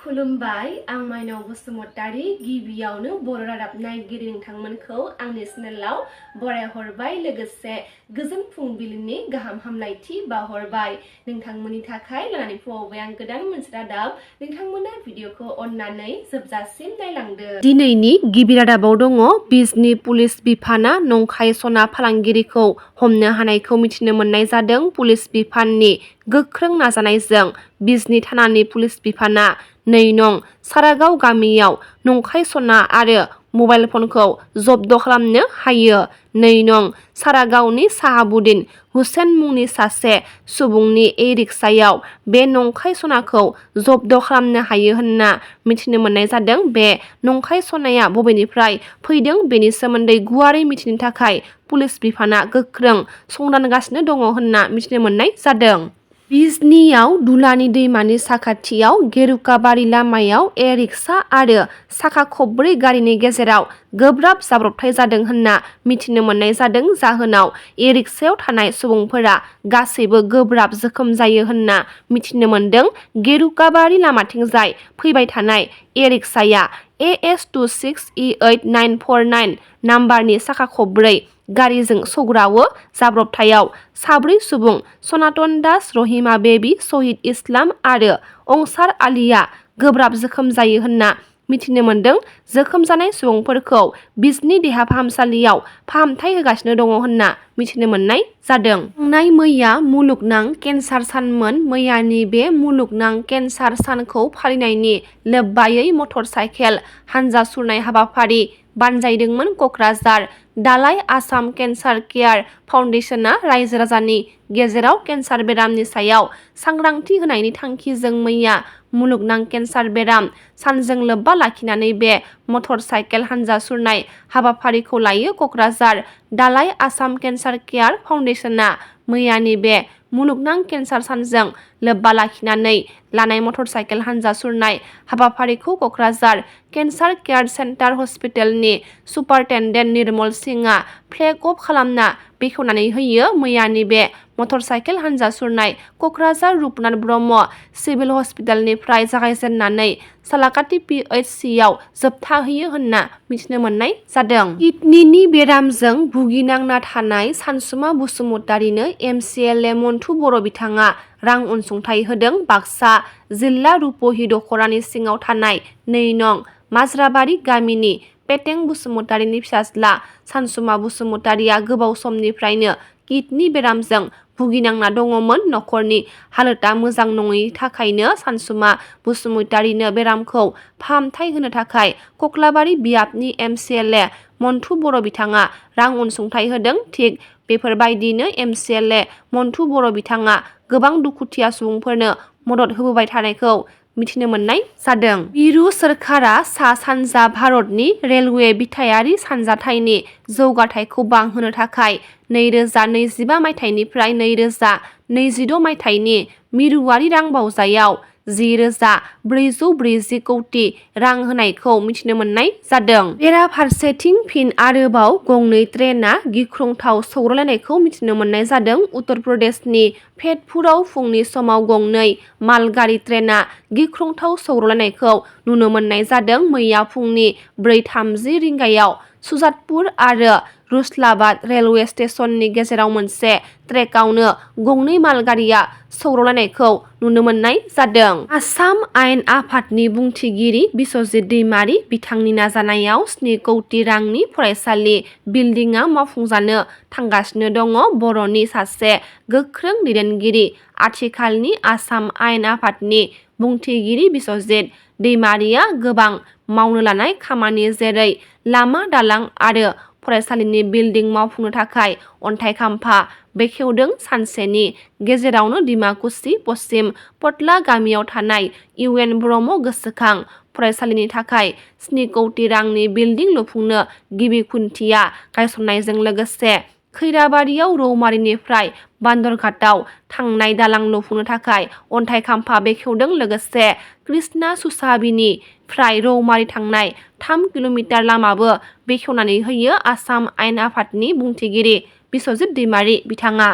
खुलुमबाय आं माइनाव बसुमतारी गिबियावनो बर'र नायगिरि नोंथांमोनखौ आंनि चेनेलाव बरायहरबाय लोगोसे गोजोन फुंबिलिनि गाहाम हामलायथि बावहरबाय नोंथांमोननि थाखाय लानानै फैबाय आं गोदान मोनसे रादाब नोंथांमोना भिडिअखौ अननानै जोबजासिम नायलांदो। दिनैनि गिबि रादाबाव दङ बिजनी पुलिस बिफाना नंखाय सना फालांगिरिखौ हमनो हानायखौ मिथिनो मोननाय जादों। पुलिस बिफाननि गोख्रों नाजानायजों बिजनी थानानि पुलिस बिफाना 2 नं सारागाव गामियाव नंखाय सना आरो मबाइल फनखौ जब्द खालामनो हायो। 2 नं सारागावनि साहाबुद्दीन हुसेन मुंनि सासे सुबुंनि रिक्सायाव बे नंखाय सनाखौ जब्द खालामनो हायो होनना मिथिनो मोननाय जादों। बे नंखाय सनाया बबेनिफ्राय फैदों बेनि सोमोन्दै गुवारै मिथिनो थाखाय पुलिस बिफाना गोख्रों संदानगासिनो दङ होनना मिथिनो मोननाय जादों। बिजनीआव दुलानि दैमानि साखाथियाव गेरुकाबारि लामायाव रिक्सा आरो साखा खबब्रै गारिनि गेजेराव गोब्राब जाब्रबथाय जादों होनना मिथिनो मोननाय जादों। जाहोनाव रिक्सायाव थानाय सुबुंफोरा गासैबो गोब्राब जोखोम जायो होनना मिथिनो मोनदों। गेरुकाबारि लामाथिंजाय फैबाय थानाय रिक्साया AS 2688949 नाम्बारनि साखा खबब्रै गारिजों सौग्रावो। जाब्रबथायाव 4 सुबुं सनातन दास, रहिमा बेबी, शहीद इस्लाम आरो अंसार आलीआ गोब्राब जोखोम जायो होनना मिथिनो मोनदों। जोखोम जानाय सुबुंफोरखौ बिजनी देहा फाहामसालियाव फाहामथाय होगासिनो दङ होनना मिथिनो मोननाय जादों। थांनाय मैया मुलुगनां केन्सार सानमोन। मैयानि बे मुलुगनां केन्सार सानखौ फालिनायनि लोब्बायै मटर साइकेल हानजा सुरनाय हाबाफारि बानजायदोंमोन। क'क्राझार दालाइ आसाम केन्सार केयार फाउन्डेसनआ रायजो राजानि गेजेराव केन्सार बेरामनि सायाव सांग्रांथि होनायनि थांखिजों मैया मुलुगनां केन्सार बेराम सानजों लोब्बा लाखिनानै बे मटर साइकेल हानजा सुरनाय हाबाफारिखौ लायो। क'क्राझार दालाइ आसाम केन्सार केयार फाउन्डेसनआ मैयानि बे मुलुगनां केन्सार सानजों लोब्बा लाखिनानै लानाय मटर साइकेल हानजा सुरनाय हाबाफारिखौ क'क्राझार केन्सार केयार सेन्टार हस्पिटालनि सुपारिनटेन्डेन्ट निर्मल सिंहआ फ्लेग अफ खालामना बेखेवनानै होयो। मैयानि बे मटर साइकेल हानजा सुरनाय क'क्राझार रुपनाथ ब्रह्म सिभिल हस्पिटालनिफ्राय जागायजेननानै सालाकाटि PHCआव जोबथाहैयो होनना मिथिनो मोननाय जादों। किडनिनि बेरामजों भुगिनांना थानाय सानसुमा बसुमतारिनो MCLA मन्थु बर' बिथाङा रां अनसुंथाइ होदों। बाक्सा जिल्ला रुपहि दख'रानि सिङाव थानाय 2 नं माजराबारि गामिनि पेटें बसुमतारिनि फिसाज्ला सानसुमा बसुमतारिया गोबाव समनिफ्रायनो किडनि बेरामजों भुगिनांना दङमोन। नखरनि हालोदा मोजां नङैनि थाखायनो सानसुमा बसुमतारिनो बेरामखौ फाहामथाय होनो थाखाय कक्लाबारि बियाबनि MCLA मन्थु बर' बिथाङा रां अनसुंथाइ होदों। थिग बेफोरबायदिनो MCLA मन्थु बर' बिथाङा गोबां दुखुथिया सुबुंफोरनो मदद होबोबाय थानायखौ मिथिनो मोननाय जादों। मिरु सोरखारा सा-सानजा भारतनि रेलवे बिथायारि सानजाथायनि जौगाथायखौ बांहोनो थाखाय 2025 मायथाइनिफ्राय 2026 मायथाइनि मिरुआरि रांबावजायाव 10,440 कौटि रां होनायखौ मिथिनो मोननाय जादों। बेराफारसेथिं फिन आरोबाव गंनै ट्रेनआ गिख्रंथाव सौग्रावलायनायखौ मिथिनो मोननाय जादों। उत्तर प्रदेशनि फैजपुराव फुंनि समाव गंनै मालगारि ट्रेनआ गिख्रंथाव सौग्रावलायनायखौ नुनो मोननाय जादों। मैया फुंनि 4:30 रिंगायाव सुजातपुर आरो रुस्लाबाद रेलवे स्टेशननि गेजेराव मोनसे ट्रेकआवनो गंनै मालगारिया सौग्रावलायनायखौ नुनो मोननाय जादों। आसाम आयेन आफादनि बुंथिगिरि बिस्वजित दैमारी बिथांनि नाजानायाव 7 कौटि रांनि फरायसालि बिल्डिंआ मावफुंजानो थांगासिनो दङ। बर'नि सासे गोख्रों दैदेनगिरि आथिखालनि आसाम आयेन आफादनि बुंथिगिरि बिस्वजित दैमारीया गोबां मावनो लानाय खामानि जेरै लामा दालां आरो फरायसालिनि बिल्डिं मावफुंनो थाखाय अन्थाइ खाम्फा बेखेवदों। सानसेनि गेजेरावनो डिमाकुसि पश्चिम पटला गामियाव थानाय UN ब्रह्म गोसोखां फरायसालिनि थाखाय 7 कौटि रांनि बिल्डिं लुफुंनो गिबि खुन्थिया गायसननायजों लोगोसे खैराबारियाव रौमारिनिफ्राय बान्दरघाटआव थांनाय दालां लुफुंनो थाखाय अन्थाइ खाम्फा बेखेवदों। लोगोसे कृष्णा सुसाबिनिफ्राय रौमारि थांनाय 3 किल'मिटार लामाबो बेखेवनानै होयो। आसाम आयेन आफादनि बुंथिगिरि बिस्वजित दैमारी बिथाङा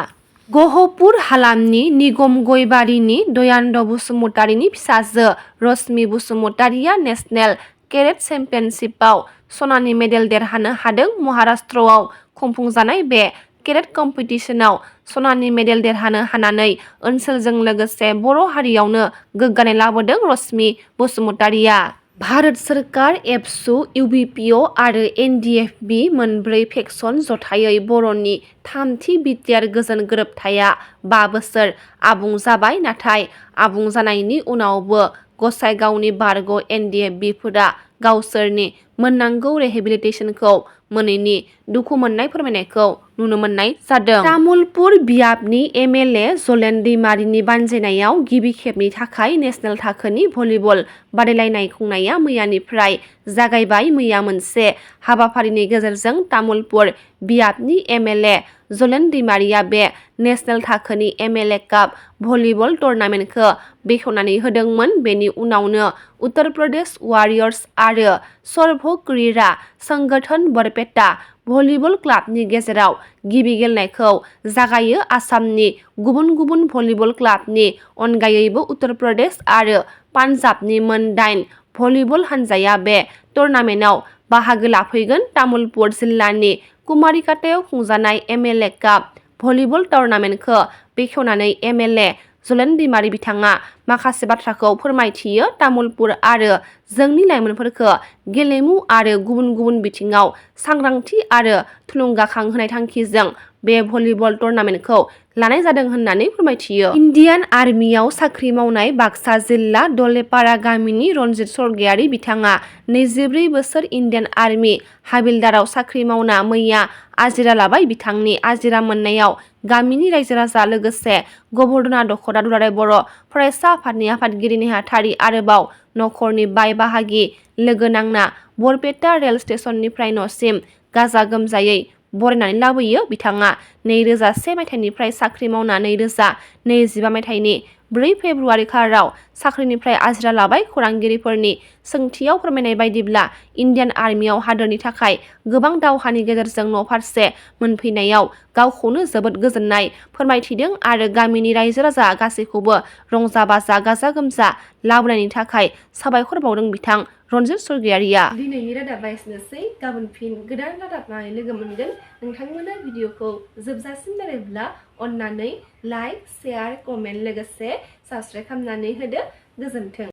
गहपुर हालामनि निगम गयबारिनि दयानन्द बसुमतारिनि फिसाजो रश्मि बसुमतारिया नेशनेल केरेट चेम्पियनशिपआव सनानि मेडेल देरहानो हादों। महाराष्ट्रआव खुंफुंजानाय बे केरेट कम्पिटिशनाव सनानि मेडेल देरहानो हानानै ओनसोलजों लोगोसे बर' हारियावनो गोग्गानाय लाबोदों रश्मि बसुमतारिया। भारत सोरखार, एबसु, इउबिपिअ आरो एनडिएफबि मोनब्रै फेक्सन जथायै बर'नि थामथि बिटिआर गोजोन गोरोबथाया 5 बोसोर आबुं जाबाय। नाथाय आबुं जानायनि उनावबो गसाइगावनि बारग' एनडिएफबिफोरा गावसोरनि मोननांगौ रिहेबिलिटेसनखौ मोनैनि दुखु मोननाय फोरमायनायखौ नुनो मोननाय जादों। तामुलपुर बियाबनि एमएलए जलेन दैमारिनि बानजायनायाव गिबि खेबनि थाखाय नेशनेल थाखोनि भलिबल बादायलायनाय खुंनाया मैयानिफ्राय जागायबाय। मैया मोनसे हाबाफारिनि गेजेरजों तामुलपुर बियाबनि एमएलए जलेन दैमारिया बे नेशनेल थाखोनि एमएलए काप भलिबल टुर्नामेन्टखौ बेखेवनानै होदोंमोन। बेनि उनावनो उत्तर प्रदेश वारियर्स आरो सर्भ क्रीड़ा संगठन बरपेटा भलिबल क्लाबनि गेजेराव गिबि गेलेनायखौ जागायो। आसामनि गुबुन गुबुन भलिबल क्लाबनि अनगायैबो उत्तर प्रदेश आरो पान्जाबनि मोन 8 भलिबल हानजाया बे टुर्नामेन्टआव बाहागो लाफैगोन। तामुलपुर जिल्लानि कुमारिकाटायाव खुंजानाय एमएलए काप भलिबल टुर्नामेन्टखौ बेखेवनानै एमएलए जलेन दैमारि बिथाङा माखासे बाथ्राखौ फोरमायथियो। तामुलपुर आरो जोंनि लाइमोनफोरखौ गेलेमु आरो गुबुन गुबुन बिथिङाव सांग्रांथि आरो थुलुंगाखां होनाय थांखिजों बे भलिबल टुर्नामेन्टखौ लानाय जादों होननानै फोरमायथियो। इन्डियान आर्मियाव साख्रि मावनाय बाक्सा जिल्ला दलेपारा गामिनि रनजित स्वर्गियारि बिथाङा 24 बोसोर इन्डियान आर्मि हाबिलदाराव साख्रि मावना मैया आजिरा लाबाय। बिथांनि आजिरा मोननायाव गामिनि रायजो राजा लोगोसे गबरदना दख'रा दुलाराय बर' फरायसा आफादनि आफादगिरि नेहाथारि आरोबाव नखरनि बाय बाहागि लोगो नांना बरपेटा रेल स्टेशननिफ्राय न'सिम गाजा गोमजायै बरायनानै लाबोयो। बिथाङा 2001 मायथाइनिफ्राय साख्रि मावना 2025 मायथाइनि 4 फेब्रुवारि खालाराव साख्रिनिफ्राय आजिरा लाबाय। खौरांगिरिफोरनि सोंथियाव फोरमायनाय बायदिब्ला इन्डियान आर्मियाव हादोरनि थाखाय गोबां दावहानि गेजेरजों न'फारसे मोनफैनायाव गावखौनो जोबोद गोजोननाय फोरमायथिदों आरो गामिनि रायजो राजा गासैखौबो रंजा बाजा गाजा गोमजा लाबोनायनि थाखाय साबायखर बावदों बिथां रनजित स्वर्गियारिया। दिनैनि रादाबा एसेनोसै। गाबोन फिन गोदान रादाब लानानै लोगो मोनगोन। नोंथांमोना भिडिअखौ जोबजासिम नायब्ला अन्नानै लाइक, शेयार, कमेन्ट लोगोसे साबस्क्राइब खालामनानै होदो। गोजोन्थों।